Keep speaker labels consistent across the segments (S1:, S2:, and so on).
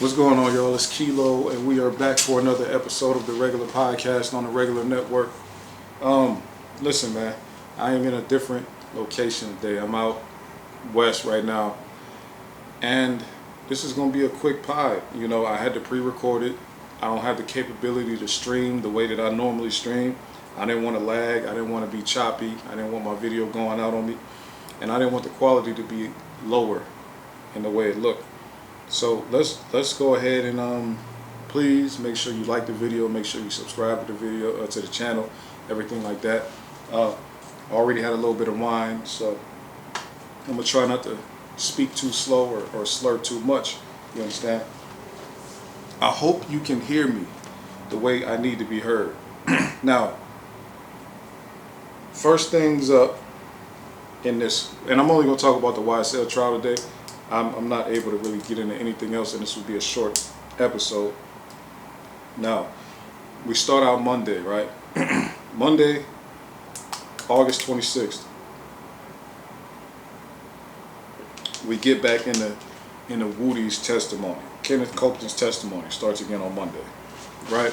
S1: What's going on, y'all? It's Kilo, and we are back for another episode of the regular podcast on the regular network. Listen, man, I am in a different location today. I'm out west right now, and this is going to be a quick pod. You know, I had to pre-record it. I don't have the capability to stream the way that I normally stream. I didn't want to lag. I didn't want to be choppy. I didn't want my video going out on me, and I didn't want the quality to be lower in the way it looked. So let's go ahead and please make sure you like the video, make sure you subscribe to the video, to the channel, everything like that. Already had a little bit of wine, so I'm gonna try not to speak too slow or slur too much. You understand? I hope you can hear me the way I need to be heard. Now, first things up in this, and I'm only gonna talk about the YSL trial today. I'm not able to really get into anything else, and this will be a short episode. Now, we start out Monday, right? Monday, August 26th. We get back in the Woody's testimony. Kenneth Copeland's testimony starts again on Monday, right?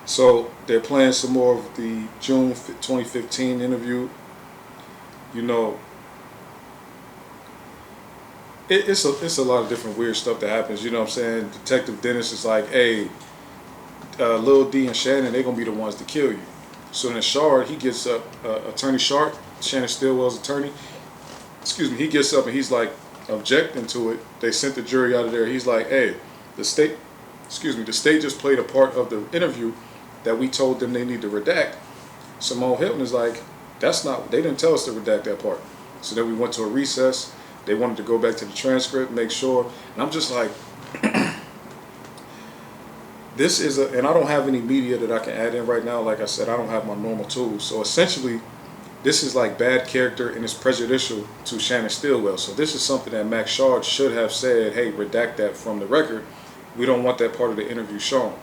S1: So they're playing some more of the June 2015 interview. You know, it's a lot of different weird stuff that happens. You know what I'm saying? Detective Dennis is like, hey, Lil D and Shannon, they're going to be the ones to kill you. So then Shard, he gets up, Attorney Sharp, Shannon Stillwell's attorney, he gets up and he's like objecting to it. They sent the jury out of there. He's like, hey, the state just played a part of the interview that we told them they need to redact. Simone Hilton is like, they didn't tell us to redact that part. So then we went to a recess. They wanted to go back to the transcript, make sure. And I'm just like, and I don't have any media that I can add in right now. Like I said, I don't have my normal tools. So essentially, this is like bad character and it's prejudicial to Shannon Stillwell. So this is something that Max Shard should have said, hey, redact that from the record. We don't want that part of the interview shown.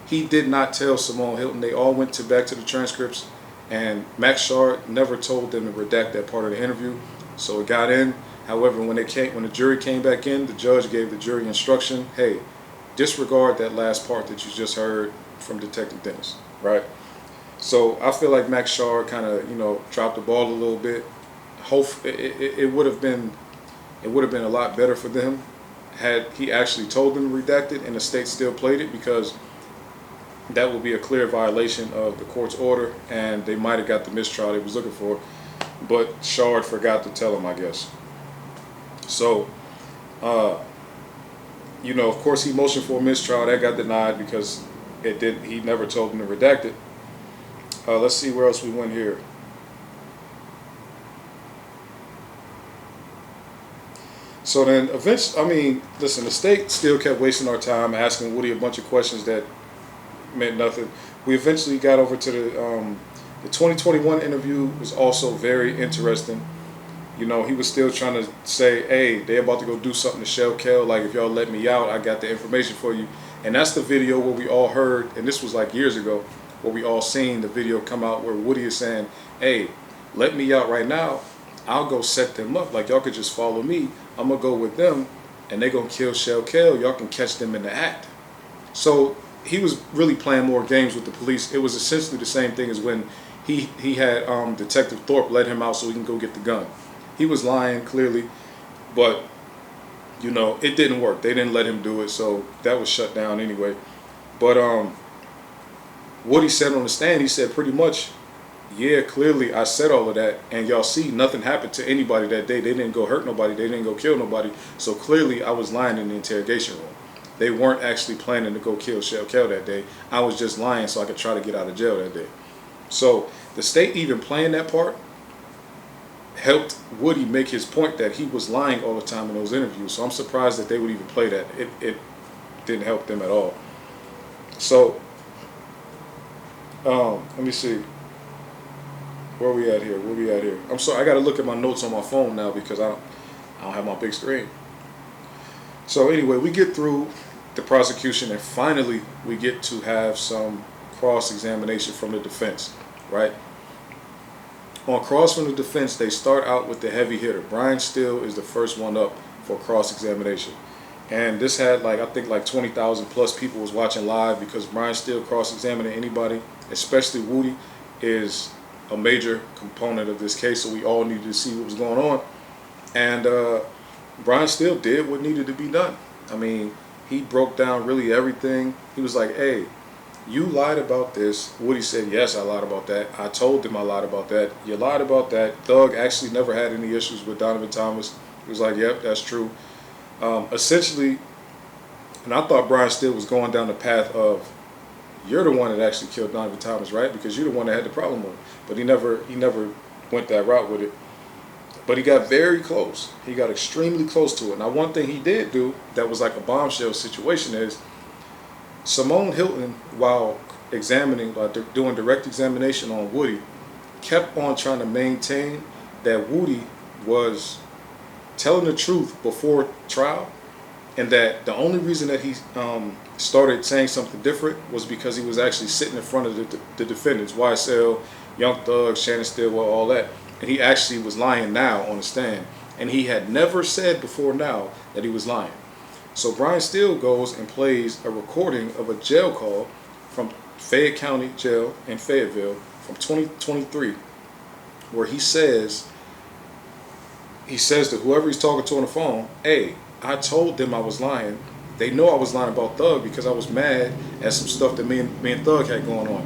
S1: He did not tell Simone Hilton. They all went back to the transcripts, and Max Shard never told them to redact that part of the interview. So it got in. However, when the jury came back in, the judge gave the jury instruction, hey, disregard that last part that you just heard from Detective Dennis, right? So I feel like Max Shard kind of, dropped the ball a little bit. It would have been a lot better for them had he actually told them to redact it and the state still played it, because that would be a clear violation of the court's order, and they might have got the mistrial they was looking for. But Shard forgot to tell him, I guess. So, of course, he motioned for a mistrial. That got denied because he never told him to redact it. Let's see where else we went here. So then, eventually, listen, the state still kept wasting our time asking Woody a bunch of questions that meant nothing. We eventually got over to the 2021 interview was also very interesting. He was still trying to say, hey, they're about to go do something to Shell Kel. Like, if y'all let me out, I got the information for you. And that's the video where we all heard, and this was like years ago, where we all seen the video come out where Woody is saying, hey, let me out right now. I'll go set them up. Like, y'all could just follow me. I'm going to go with them, and they're going to kill Shell Kel. Y'all can catch them in the act. So he was really playing more games with the police. It was essentially the same thing as when he had Detective Thorpe let him out so he can go get the gun. He was lying, clearly, but, it didn't work. They didn't let him do it, so that was shut down anyway. But what he said on the stand, he said pretty much, yeah, clearly I said all of that, and y'all see nothing happened to anybody that day. They didn't go hurt nobody. They didn't go kill nobody. So clearly I was lying in the interrogation room. They weren't actually planning to go kill Shell Kel that day. I was just lying so I could try to get out of jail that day. So the state even playing that part helped Woody make his point that he was lying all the time in those interviews. So I'm surprised that they would even play that. It didn't help them at all. So let me see. Where we at here? I'm sorry, I got to look at my notes on my phone now because I don't have my big screen. So anyway, we get through the prosecution, and finally we get to have some cross-examination from the defense, right? On cross from the defense, they start out with the heavy hitter. Brian Steele is the first one up for cross-examination. And this had like I think like 20,000 plus people was watching live because Brian Steele cross-examining anybody, especially Woody, is a major component of this case. So we all needed to see what was going on, and Brian Steele did what needed to be done. I mean, he broke down really everything. He was like, "Hey, you lied about this." Woody said, "Yes, I lied about that. I told them I lied about that. You lied about that." Thug actually never had any issues with Donovan Thomas. He was like, "Yep, that's true." Essentially, and I thought Brian Steele was going down the path of, you're the one that actually killed Donovan Thomas, right? Because you're the one that had the problem with him. But he never went that route with it. But he got very close. He got extremely close to it. Now, one thing he did do that was like a bombshell situation is Simone Hilton, while doing direct examination on Woody, kept on trying to maintain that Woody was telling the truth before trial, and that the only reason that he started saying something different was because he was actually sitting in front of the defendants, YSL, Young Thug, Shannon Stillwell, all that, and he actually was lying now on the stand, and he had never said before now that he was lying. So Brian Steele goes and plays a recording of a jail call from Fayette County Jail in Fayetteville from 2023, where he says to whoever he's talking to on the phone, "Hey, I told them I was lying. They know I was lying about Thug because I was mad at some stuff that me and Thug had going on.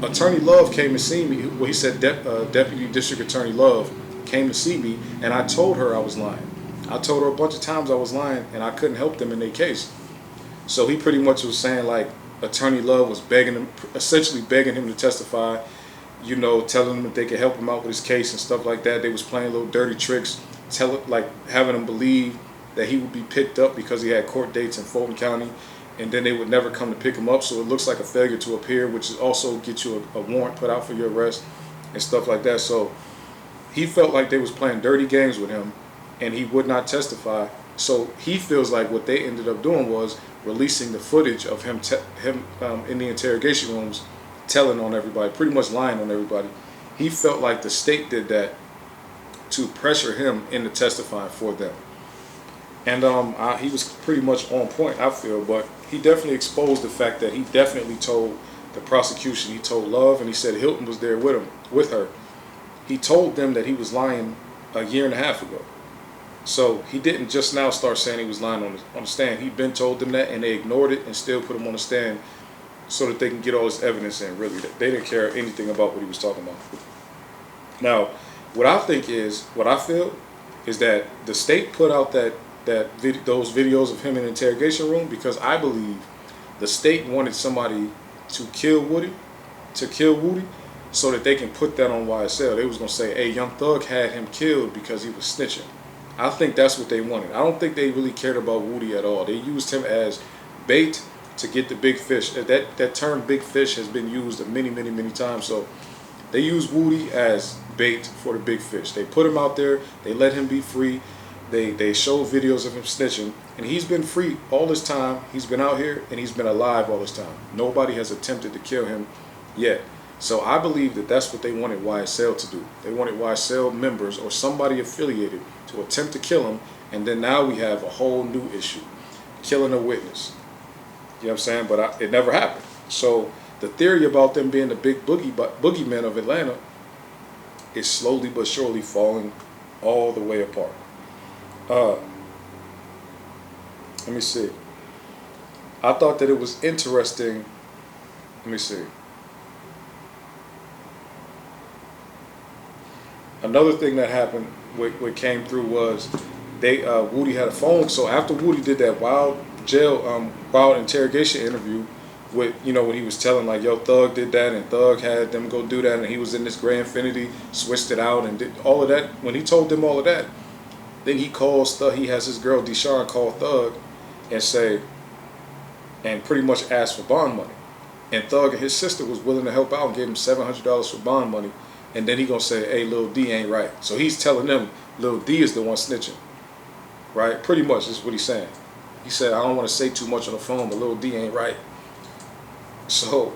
S1: Attorney Love came to see me." Well, he said Deputy District Attorney Love came to see me, and I told her I was lying. I told her a bunch of times I was lying, and I couldn't help them in their case. So he pretty much was saying like Attorney Love was essentially begging him to testify, telling him that they could help him out with his case and stuff like that. They was playing little dirty tricks, having him believe that he would be picked up because he had court dates in Fulton County, and then they would never come to pick him up. So it looks like a failure to appear, which is also get you a warrant put out for your arrest and stuff like that. So he felt like they was playing dirty games with him, and he would not testify. So he feels like what they ended up doing was releasing the footage of him in the interrogation rooms, telling on everybody, pretty much lying on everybody. He felt like the state did that to pressure him into testifying for them. And he was pretty much on point, I feel, but he definitely exposed the fact that he definitely told the prosecution, he told Love, and he said Hilton was there with her. He told them that he was lying a year and a half ago. So he didn't just now start saying he was lying on the stand. He'd been told them that, and they ignored it and still put him on the stand so that they can get all this evidence in. Really, they didn't care anything about what he was talking about. Now, what I feel is that the state put out those videos of him in the interrogation room because I believe the state wanted somebody to kill Woody, so that they can put that on YSL. They was gonna say, "Hey, Young Thug had him killed because he was snitching." I think that's what they wanted. I don't think they really cared about Woody at all. They used him as bait to get the big fish. That term "big fish" has been used many, many, many times. So they use Woody as bait for the big fish. They put him out there. They let him be free. They show videos of him snitching, and he's been free all this time. He's been out here, and he's been alive all this time. Nobody has attempted to kill him yet. So I believe that that's what they wanted YSL to do. They wanted YSL members or somebody affiliated to attempt to kill him, and then now we have a whole new issue, killing a witness. You know what I'm saying? But it never happened. So the theory about them being the big boogeymen of Atlanta is slowly but surely falling all the way apart. Let me see. I thought that it was interesting. Let me see. Another thing that happened, what came through was Woody had a phone. So after Woody did that wild interrogation interview with, when he was telling like, "Yo, Thug did that," and Thug had them go do that, and he was in this gray Infinity, switched it out, and did all of that. When he told them all of that, then he calls Thug. He has his girl Deshawn call Thug and pretty much ask for bond money. And Thug and his sister was willing to help out and gave him $700 for bond money. And then he gonna say, "Hey, Lil D ain't right." So he's telling them Lil D is the one snitching, right? Pretty much is what he's saying. He said, "I don't want to say too much on the phone, but Lil D ain't right." So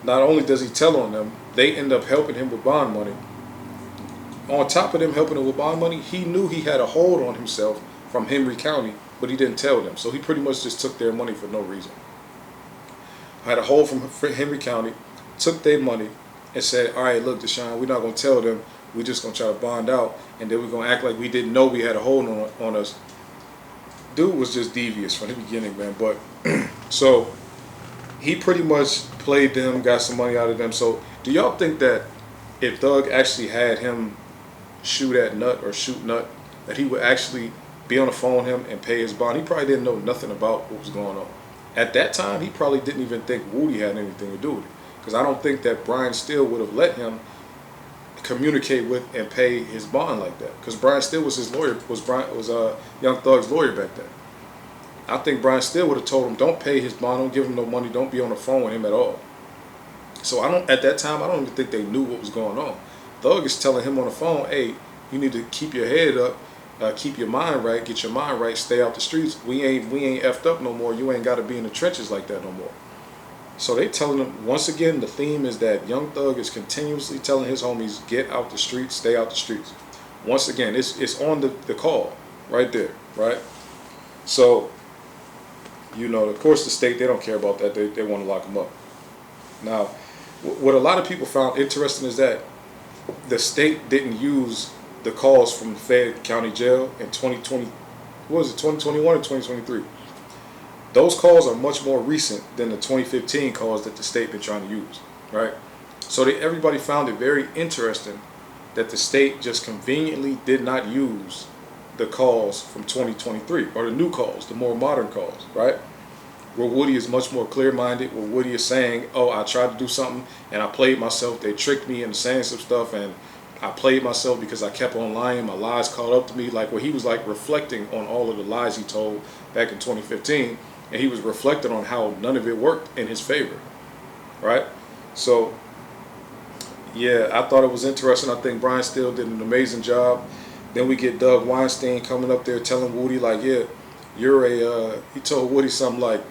S1: not only does he tell on them, they end up helping him with bond money. On top of them helping him with bond money, he knew he had a hold on himself from Henry County but he didn't tell them. So he pretty much just took their money for no reason. Had a hold from Henry County, took their money, and said, all right, look, Deshaun, we're not going to tell them. We're just going to try to bond out, and then we're going to act like we didn't know we had a hold on us. Dude was just devious from the beginning, man. But so he pretty much played them, got some money out of them. So do y'all think that if Thug actually had him shoot at Nut or shoot Nut, that he would actually be on the phone with him and pay his bond? He probably didn't know nothing about what was going on. At that time, he probably didn't even think Woody had anything to do with it. Because I don't think that Brian Steele would have let him communicate with and pay his bond like that. Because Brian Steele was his lawyer, was Young Thug's lawyer back then. I think Brian Steele would have told him, don't pay his bond, don't give him no money, don't be on the phone with him at all. So at that time, I don't even think they knew what was going on. Thug is telling him on the phone, hey, you need to keep your head up, keep your mind right, get your mind right, stay out the streets. We ain't effed up no more. You ain't got to be in the trenches like that no more. So they telling him, once again, the theme is that Young Thug is continuously telling his homies, get out the streets, stay out the streets. Once again, it's on the call right there, right? So, you know, of course the state, they don't care about that. They want to lock him up. Now, what a lot of people found interesting is that the state didn't use the calls from the Fayette County Jail in 2020, what was it, 2021 or 2023? Those calls are much more recent than the 2015 calls that the state been trying to use, right? So everybody found it very interesting that the state just conveniently did not use the calls from 2023, or the new calls, the more modern calls, right? Where Woody is much more clear-minded, where Woody is saying, oh, I tried to do something and I played myself, they tricked me into saying some stuff, and I played myself because I kept on lying, my lies caught up to me, like where he was like reflecting on all of the lies he told back in 2015, and he was reflecting on how none of it worked in his favor, right? So, yeah, I thought it was interesting. I think Brian Steele did an amazing job. Then we get Doug Weinstein coming up there telling Woody, like, yeah, he told Woody something like,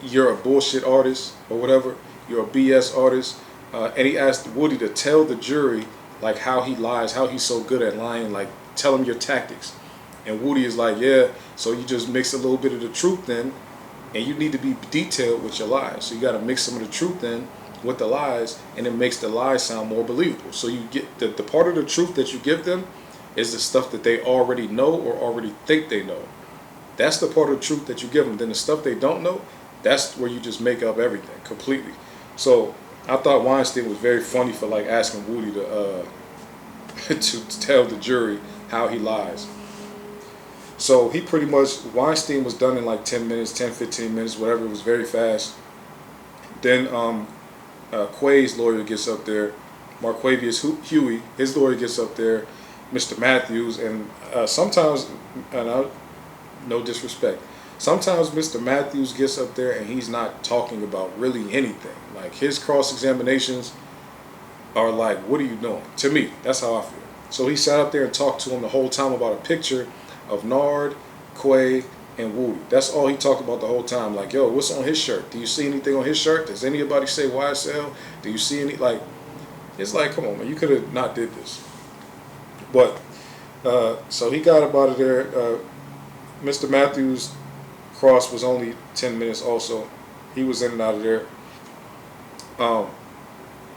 S1: you're a bullshit artist or whatever, you're a BS artist. And he asked Woody to tell the jury, like, how he lies, how he's so good at lying, like, tell him your tactics. And Woody is like, yeah, so you just mix a little bit of the truth in, and you need to be detailed with your lies. So you got to mix some of the truth in with the lies, and it makes the lies sound more believable. So you get the part of the truth that you give them is the stuff that they already know or already think they know. That's the part of the truth that you give them. Then the stuff they don't know, that's where you just make up everything completely. So I thought Weinstein was very funny for like asking Woody to to tell the jury how he lies. So he pretty much, Weinstein was done in like 10 minutes, 10, 15 minutes, whatever. It was very fast. Then Quay's lawyer gets up there, Marquavius Huey, his lawyer gets up there, Mr. Matthews, and sometimes, no disrespect, sometimes Mr. Matthews gets up there and he's not talking about really anything. Like his cross-examinations are like, what are you doing? To me, that's how I feel. So he sat up there and talked to him the whole time about a picture of Nard, Quay, and Woody. That's all he talked about the whole time. Like, yo, what's on his shirt? Do you see anything on his shirt? Does anybody say YSL? Do you see any, like, it's like, come on, man, you could have not did this. But, so he got up out of there. Mr. Matthews' cross was only 10 minutes also. He was in and out of there.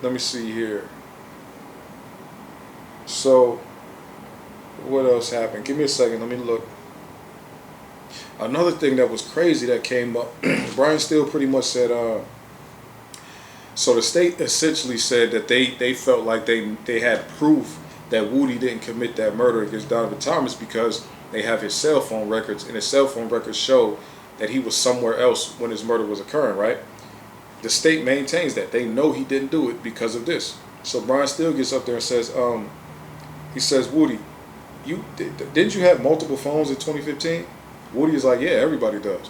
S1: Let me see here. So, what else happened? Give me a second. Let me look. Another thing that was crazy that came up, Brian Steele pretty much said, so the state essentially said that they felt like they had proof that Woody didn't commit that murder against Donovan Thomas because they have his cell phone records, and his cell phone records show that he was somewhere else when his murder was occurring, right? The state maintains that. They know he didn't do it because of this. So Brian Steele gets up there and says, he says, Woody, didn't you have multiple phones in 2015? Woody is like, yeah, everybody does.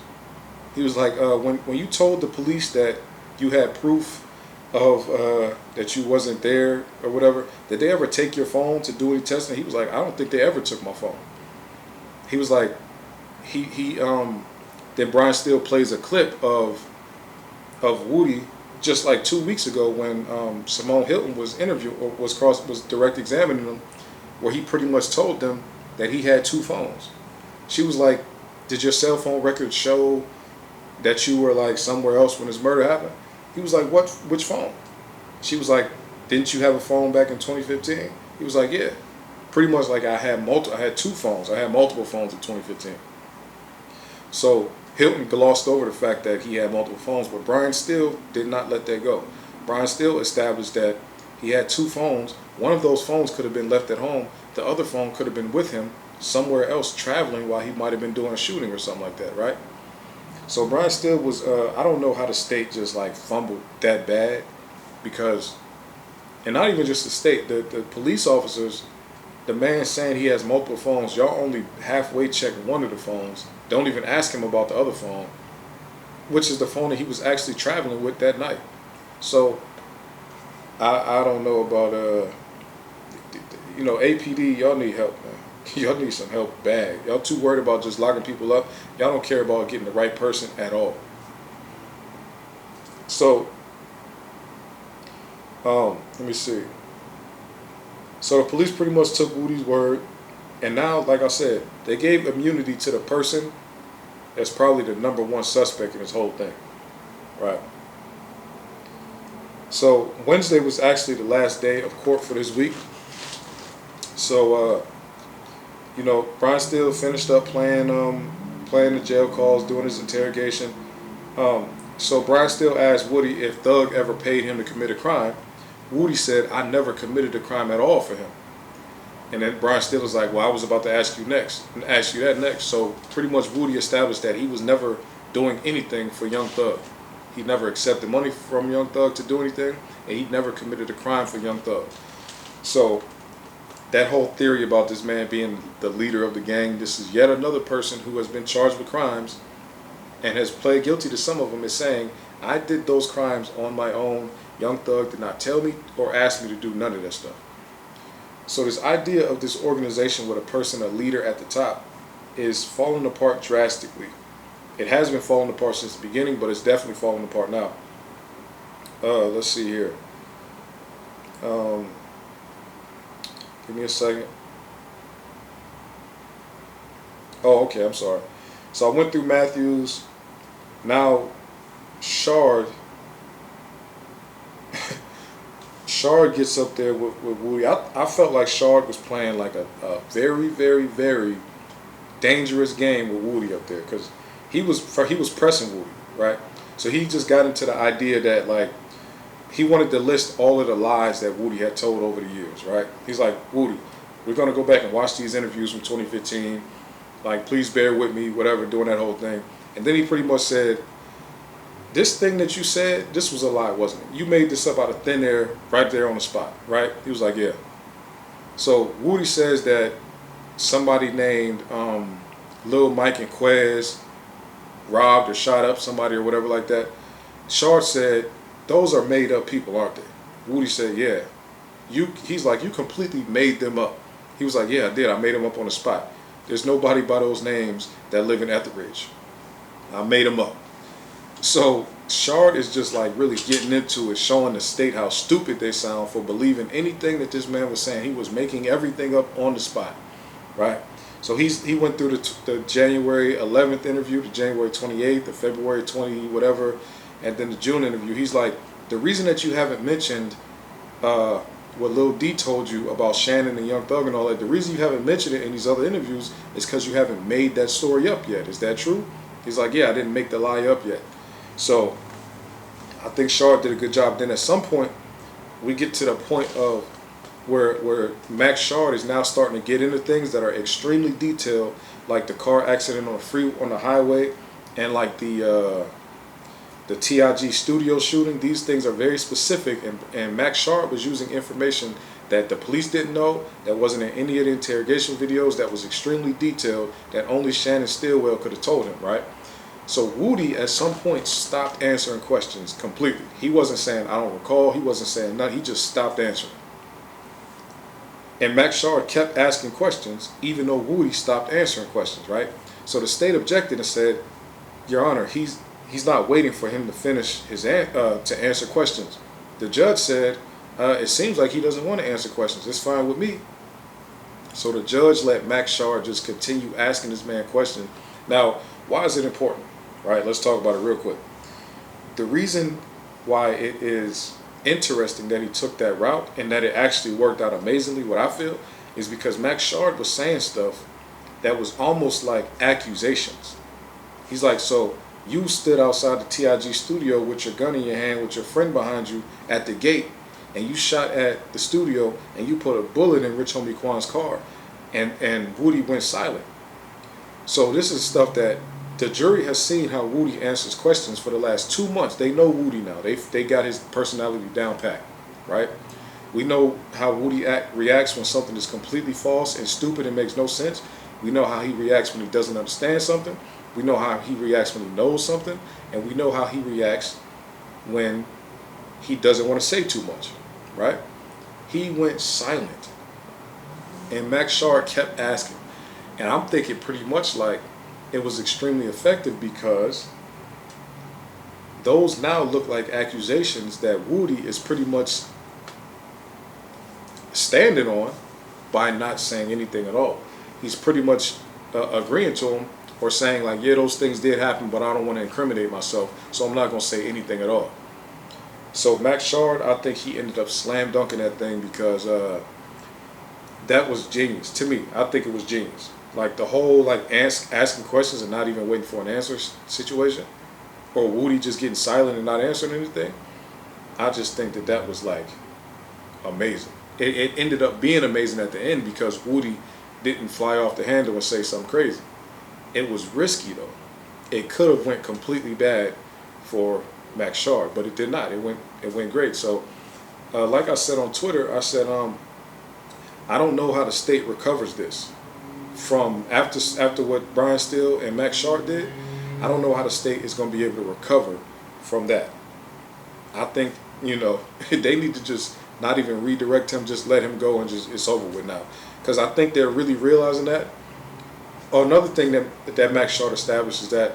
S1: He was like, when you told the police that you had proof of that you wasn't there or whatever, did they ever take your phone to do any testing? He was like, I don't think they ever took my phone. He was like, then Brian Steele plays a clip of Woody just like 2 weeks ago when Simone Hilton was interviewed or was direct examining him, where he pretty much told them that he had two phones. She was like, did your cell phone records show that you were like somewhere else when this murder happened? He was like, what? Which phone? She was like, didn't you have a phone back in 2015? He was like, yeah. Pretty much like I had two phones. I had multiple phones in 2015. So Hilton glossed over the fact that he had multiple phones, but Brian still did not let that go. Brian still established that he had two phones. One of those phones could have been left at home. The other phone could have been with him somewhere else traveling while he might have been doing a shooting or something like that, right? So Brian Steele was, I don't know how the state just like fumbled that bad, because, and not even just the state, the police officers, the man saying he has multiple phones, y'all only halfway check one of the phones. Don't even ask him about the other phone, which is the phone that he was actually traveling with that night. So I don't know about, APD, y'all need help, man. Y'all need some help bad. Y'all too worried about just locking people up. Y'all don't care about getting the right person at all. So, let me see. So the police pretty much took Woody's word, and now, like I said, they gave immunity to the person that's probably the number one suspect in this whole thing, right? So Wednesday was actually the last day of court for this week. So, Brian Steele finished up playing the jail calls, doing his interrogation. So Brian Steele asked Woody if Thug ever paid him to commit a crime. Woody said, I never committed a crime at all for him. And then Brian Steele was like, well, I was about to ask you that next. So pretty much Woody established that he was never doing anything for Young Thug. He never accepted money from Young Thug to do anything, and he never committed a crime for Young Thug. So that whole theory about this man being the leader of the gang, this is yet another person who has been charged with crimes and has pled guilty to some of them, is saying, I did those crimes on my own. Young Thug did not tell me or ask me to do none of that stuff. So this idea of this organization with a person, a leader at the top, is falling apart drastically. It has been falling apart since the beginning, but it's definitely falling apart now. Let's see here. Give me a second. Oh, okay, I'm sorry. So I went through Matthews. Now, Shard gets up there with Woody. I felt like Shard was playing like a very, very, very dangerous game with Woody up there, because he was pressing Woody, right? So he just got into the idea that, like, he wanted to list all of the lies that Woody had told over the years, right? He's like, Woody, we're going to go back and watch these interviews from 2015. Like, please bear with me, whatever, doing that whole thing. And then he pretty much said, this thing that you said, this was a lie, wasn't it? You made this up out of thin air right there on the spot, right? He was like, yeah. So Woody says that somebody named Lil Mike and Quez robbed or shot up somebody or whatever like that. Shard said, those are made up people, aren't they? Woody said, yeah. He's like, you completely made them up. He was like, yeah, I did. I made them up on the spot. There's nobody by those names that live in Etheridge. I made them up. So Shard is just like really getting into it, showing the state how stupid they sound for believing anything that this man was saying. He was making everything up on the spot, right? So he went through the January 11th interview, the January 28th, the February 20 whatever, and then the June interview. He's like, the reason that you haven't mentioned what Lil D told you about Shannon and Young Thug and all that, the reason you haven't mentioned it in these other interviews is because you haven't made that story up yet. Is that true? He's like, yeah, I didn't make the lie up yet. So I think Shard did a good job. Then at some point, we get to the point of where Max Shard is now starting to get into things that are extremely detailed, like the car accident on the highway, and like the TIG studio shooting. These things are very specific, and Max Shard was using information that the police didn't know, that wasn't in any of the interrogation videos, that was extremely detailed, that only Shannon Stillwell could have told him, right? So Woody at some point stopped answering questions completely. He wasn't saying, I don't recall. He wasn't saying nothing. He just stopped answering. And Max Shard kept asking questions, even though Woody stopped answering questions, right? So the state objected and said, Your Honor, he's not waiting for him to finish to answer questions. The judge said, it seems like he doesn't want to answer questions. It's fine with me. So the judge let Max Shard just continue asking this man questions Now, why is it important? Right, let's talk about it real quick. The reason why it is interesting that he took that route and that it actually worked out amazingly, what I feel, is because Max Shard was saying stuff that was almost like accusations. He's like, so you stood outside the TIG studio with your gun in your hand with your friend behind you at the gate, and you shot at the studio and you put a bullet in Rich Homie Quan's car, and Woody went silent. So this is stuff that the jury has seen how Woody answers questions for the last 2 months. They know Woody now. They got his personality down pat, right? We know how Woody reacts when something is completely false and stupid and makes no sense. We know how he reacts when he doesn't understand something. We know how he reacts when he knows something. And we know how he reacts when he doesn't want to say too much, right? He went silent. And Max Shard kept asking. And I'm thinking pretty much like it was extremely effective because those now look like accusations that Woody is pretty much standing on by not saying anything at all. He's pretty much agreeing to him or saying like, yeah, those things did happen, but I don't want to incriminate myself, so I'm not going to say anything at all. So Max Shard, I think he ended up slam dunking that thing because that was genius. To me, I think it was genius. Like the whole like asking questions and not even waiting for an answer situation, or Woody just getting silent and not answering anything. I just think that that was like amazing. It ended up being amazing at the end because Woody didn't fly off the handle and say something crazy. It was risky though. It could have went completely bad for Max Shard, but it did not. It went great. So, like I said on Twitter, I said I don't know how the state recovers this from after what Brian Steele and Max Shard did. I don't know how the state is going to be able to recover from that. I think they need to just not even redirect him, just let him go and just it's over with now. Because I think they're really realizing that. Another thing that Max Shard established is that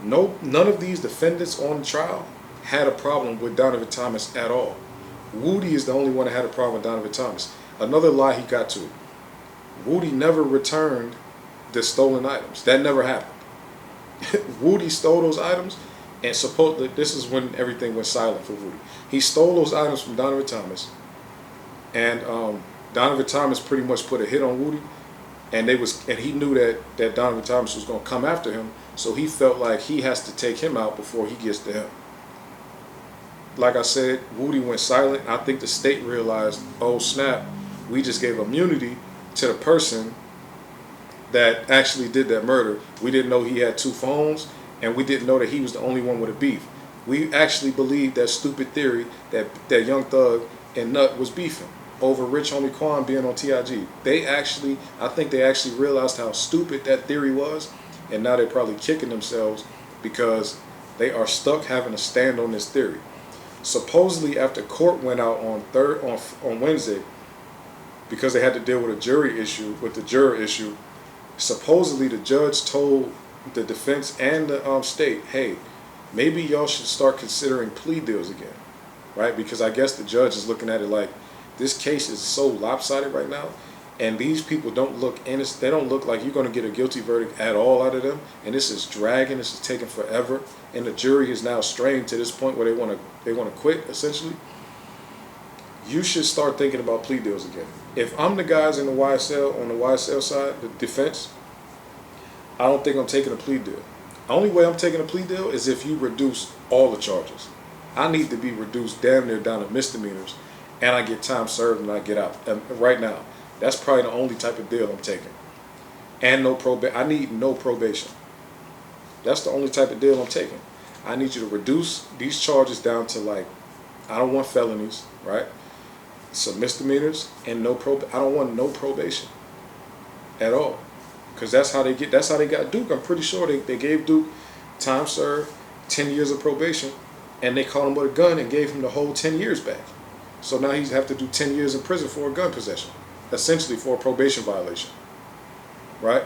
S1: none of these defendants on the trial had a problem with Donovan Thomas at all. Woody is the only one that had a problem with Donovan Thomas. Another lie he got to. Woody never returned the stolen items. That never happened. Woody stole those items, and supposedly this is when everything went silent for Woody. He stole those items from Donovan Thomas, and Donovan Thomas pretty much put a hit on Woody, and he knew that Donovan Thomas was going to come after him, so he felt like he has to take him out before he gets to him. Like I said, Woody went silent. I think the state realized, oh snap, we just gave immunity to the person that actually did that murder. We didn't know he had 2 phones, and we didn't know that he was the only one with a beef. We actually believed that stupid theory that Young Thug and Nut was beefing over Rich Homie Quan being on TIG. I think they actually realized how stupid that theory was, and now they're probably kicking themselves because they are stuck having to stand on this theory. Supposedly, after court went out on Wednesday, because they had to deal with the juror issue, supposedly the judge told the defense and the state, hey, maybe y'all should start considering plea deals again, right? Because I guess the judge is looking at it like this case is so lopsided right now, and these people don't look innocent. They don't look like you're going to get a guilty verdict at all out of them, and this is dragging. This is taking forever, and the jury is now strained to this point where they want to quit essentially. You should start thinking about plea deals again. If I'm the guys in the YSL, on the YSL side, the defense, I don't think I'm taking a plea deal. The only way I'm taking a plea deal is if you reduce all the charges. I need to be reduced damn near down to misdemeanors, and I get time served and I get out. And right now, that's probably the only type of deal I'm taking. And I need no probation. That's the only type of deal I'm taking. I need you to reduce these charges down to like, I don't want felonies, right? Some misdemeanors and I don't want no probation at all, because that's how they got Duke. I'm pretty sure they gave Duke time served, 10 years of probation, and they caught him with a gun and gave him the whole 10 years back. So now he's have to do 10 years in prison for a gun possession, essentially for a probation violation, right?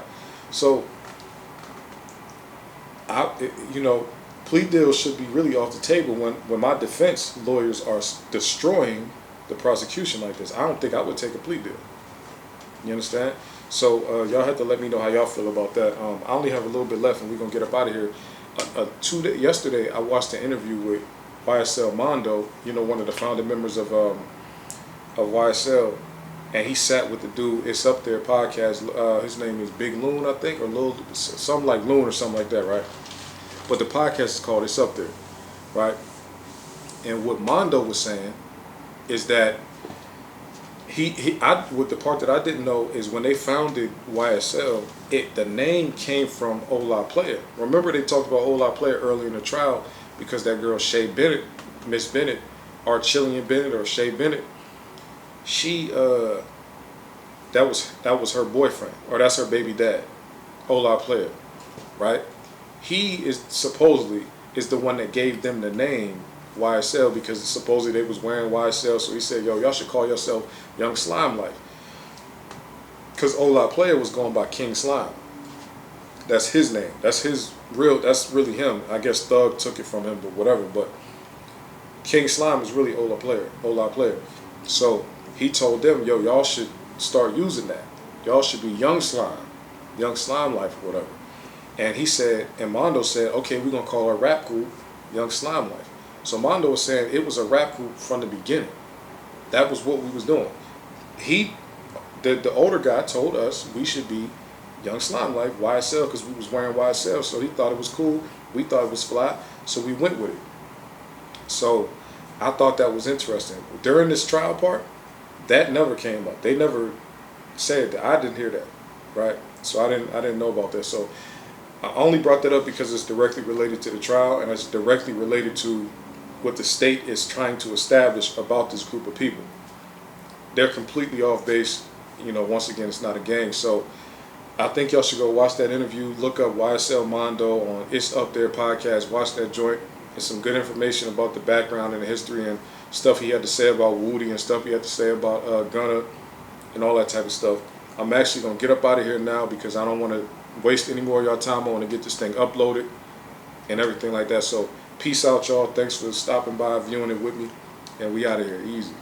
S1: So plea deals should be really off the table when my defense lawyers are destroying the prosecution like this. I don't think I would take a plea deal. You understand? So y'all have to let me know how y'all feel about that. I only have a little bit left, and we're gonna get up out of here. Yesterday, I watched an interview with YSL Mondo. You know, one of the founding members of YSL, and he sat with the dude. It's Up There podcast. His name is Big Loon, I think, or Lil, something like Loon or something like that, right? But the podcast is called It's Up There, right? And what Mondo was saying is that with the part that I didn't know is when they founded YSL, the name came from Ola Player. Remember they talked about Ola Player earlier in the trial because that girl Shay Bennett, Miss Bennett, or Chillian Bennett or Shay Bennett, she that was her boyfriend, or that's her baby dad, Ola Player, right? He is supposedly is the one that gave them the name YSL because supposedly they was wearing YSL, so he said, yo, y'all should call yourself Young Slime Life. Because Ola Player was going by King Slime. That's his name. That's really him. I guess Thug took it from him, but whatever. But King Slime is really Ola Player. So he told them, yo, y'all should start using that. Y'all should be Young Slime Life or whatever. And he said, and Mondo said, okay, we're going to call our rap group Young Slime Life. So Mondo was saying it was a rap group from the beginning. That was what we was doing. The older guy told us we should be Young Slime Life, YSL, because we was wearing YSL. So he thought it was cool. We thought it was fly. So we went with it. So I thought that was interesting. During this trial part, that never came up. They never said that. I didn't hear that, right? So I didn't know about that. So I only brought that up because it's directly related to the trial and it's directly related to what the state is trying to establish about this group of people. They're completely off base. You know, once again, it's not a gang. So I think y'all should go watch that interview. Look up YSL Mondo on It's Up There podcast. Watch that joint. It's some good information about the background and the history and stuff he had to say about Woody and stuff he had to say about Gunna and all that type of stuff. I'm actually going to get up out of here now because I don't want to waste any more of y'all time. I want to get this thing uploaded and everything like that. So peace out, y'all. Thanks for stopping by, viewing it with me. And we out of here. Easy.